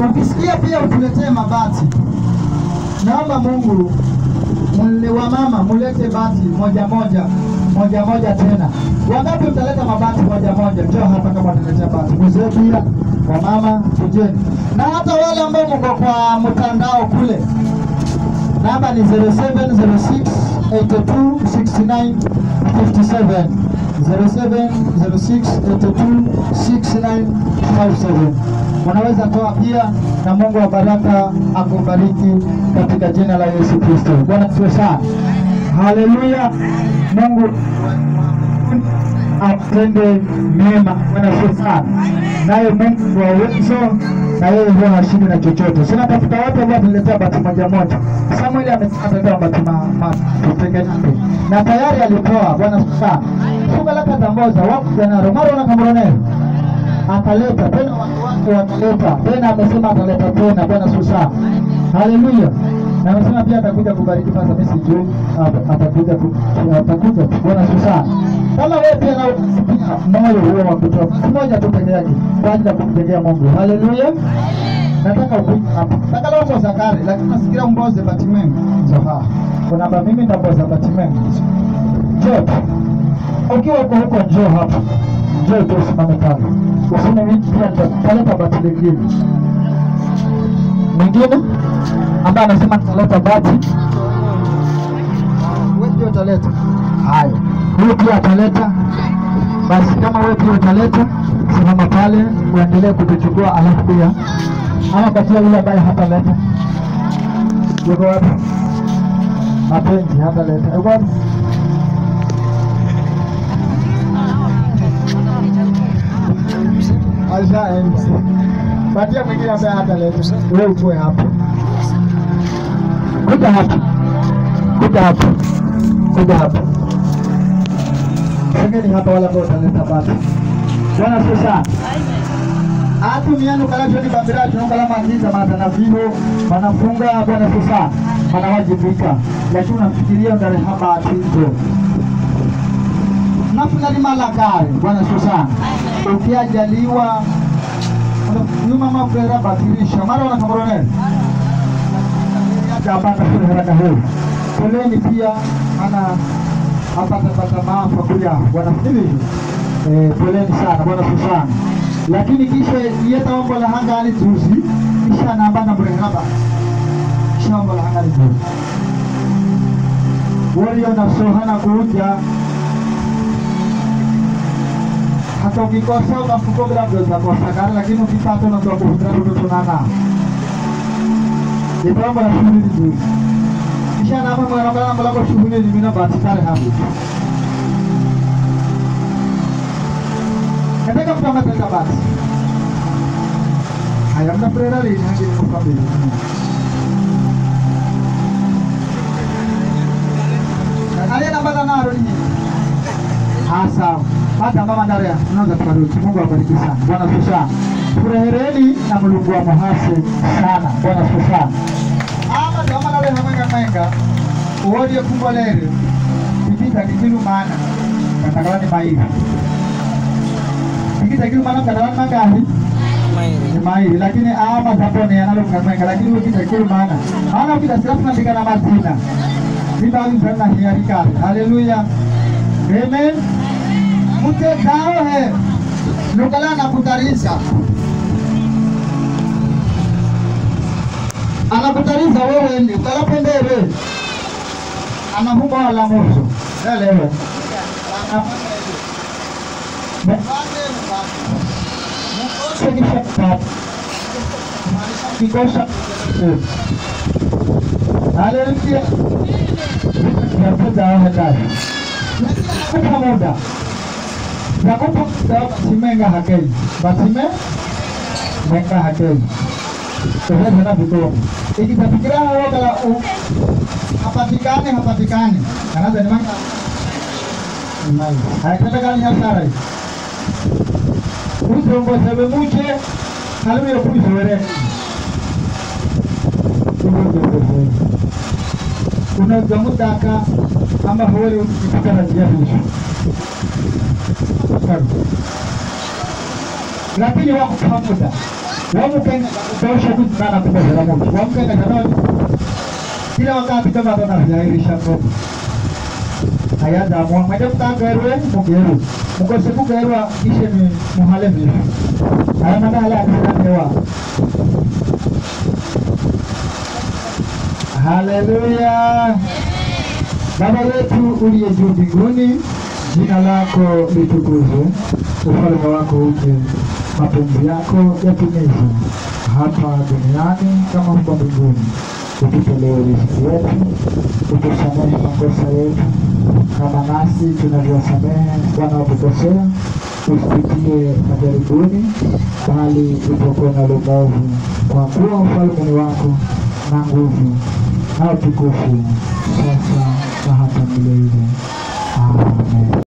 Ukisikia pia utuletee mabati. Naomba Mungu wa mama mulete bati moja moja tena. Wangapi mtaleta mabati moja? Njoo hapa kama mtaletea bati. Mzee pia wa mama tujeni. Na hata wale ambao mko kwa mtandao kule. Namba ni 0706826957. 0706826957. Unaweza toa pia, na Mungu wa baraka akubariki katika jina la Yesu Kristo. Bwana asifiwe sana. Haleluya. Mungu atende mema. Bwana asifiwe sana. Naye Mungu wa uwezo, na yeye huwa hashindi na chochote. Sina tafuta watu ambao tuletea bati moja. Samuel ametoa bati peke yake. Na tayari alitoa. Bwana asifiwe sana. Funga la katamboza wako jana Romaro na Kamronel. Ataleta tena, watu wake wataleta tena, amesema ataleta tena. Bwana asifiwe sana. Haleluya. Na amesema pia atakuja kubariki pasa message juu, atakuja. Bwana asifiwe sana. Kama wewe pia na moyo huo wa kutoa mmoja tu peke yake kwa ajili ya kumtegea Mungu. Haleluya. Nataka nataka leo Zakari, lakini nasikia mboze Batimen. Zoha. Kuna baba mimi ndaboza Batimen. Njoo. Ukiwa huko njoo hapa. Njoo tu usimame pale. Useme mimi pia nitaleta bati lingine. Mwingine ambaye anasema nitaleta bati. Wewe ndio utaleta. Hayo. Wewe pia ataleta. Basi kama wewe pia utaleta, simama pale uendelee kutuchukua, alafu pia ama katia yule ambaye hataleta. Yuko wapi? Mapenzi hataleta. Yuko wapi? Alzaenda. Batia mwingine ambaye hataleta. Wewe uko hapo. Kuja hapo. Sengeni hapa wala kwa utaleta bati. Bwana asifiwe sana. Atu mianu kalacho ni babira tunongala mangiza mata na vino wanafunga. Bwana asifiwe sana. Wanawajibika. Lakini unafikiria ndani hapa atizo. Nafuna ni malakari. Bwana asifiwe sana. Ukiajaliwa nyuma mafrera batirisha. Mara wanakamronel. Hapata kule haraka huu. Poleni pia ana hapata maafa kuja wanafikiri. Poleni sana. Bwana asifiwe sana. Lakini kisha yeta ombo la hanga alizuzi kisha nambana mrehaba. Kisha ombo la hanga alizuzi. Waliyo na sohana kuja. Hata ukikosa unafuko bila mdoza kosa kare, lakini ukipata na ndogo tunana. Yeta ombo la shughuli nzuri. Kisha namba mwanakala ombo la shughuli limina bati kare hapo. Nataka kutamba tenda basi. Haya mnaprera lini hadi mkabili. Kale namba naro ni. Asa, hata mama ndare tunaanza tukarudi. Mungu awabariki sana. Bwana asifiwe. Furahereni na Mungu wa muhase sana. Bwana asifiwe. Ama kama nawe hamanga uone kumbolere. Kipita kikilu maana. Katakani maivi. Kita kilu mana kadaran magari mairi lakini ama sapone yanalokamanga lakini kita kilu mana ana kita sirap nandika na Martina dibagi sana hiari kare. Haleluya. Amen. Mute dao hai lokala na kutariza anakutariza wewe ndi ukalapendele anahuba la moto leo Kikosa haleluya yafuta hatari kwa muda yakupa simenga hakei basime menga hakei kwa hana vitu ikitafikira hawa kala hapatikane kana zani manga imani haikata kali hasara Usongo sebe muche kalime yo kuri sewere una jamudaka amba hore ukikana njia hiyo lakini wako pamoja Wamupenda kutosha kutana kwa Mungu. Wamupenda kanoni. Kila wakati kama tunavyoairisha kwa. Aya damu mmoja kutangarwe mugeru. Mukose kugerwa kisha ni muhale mimi. Aya madala anaelewa. Haleluya. Baba yetu uliye juu mbinguni, jina lako litukuzwe. Ufalme wako uje, mapenzi yako yatimizwe hapa duniani kama huko mbinguni. Utupe leo riziki yetu, utusamehe makosa yetu kama nasi tunavyosamehe wanaotukosea, usitutie majaribuni, bali utuokoe na uovu, kwa kuwa ufalme ni wako na nguvu na utukufu sasa na hata milele. Amen.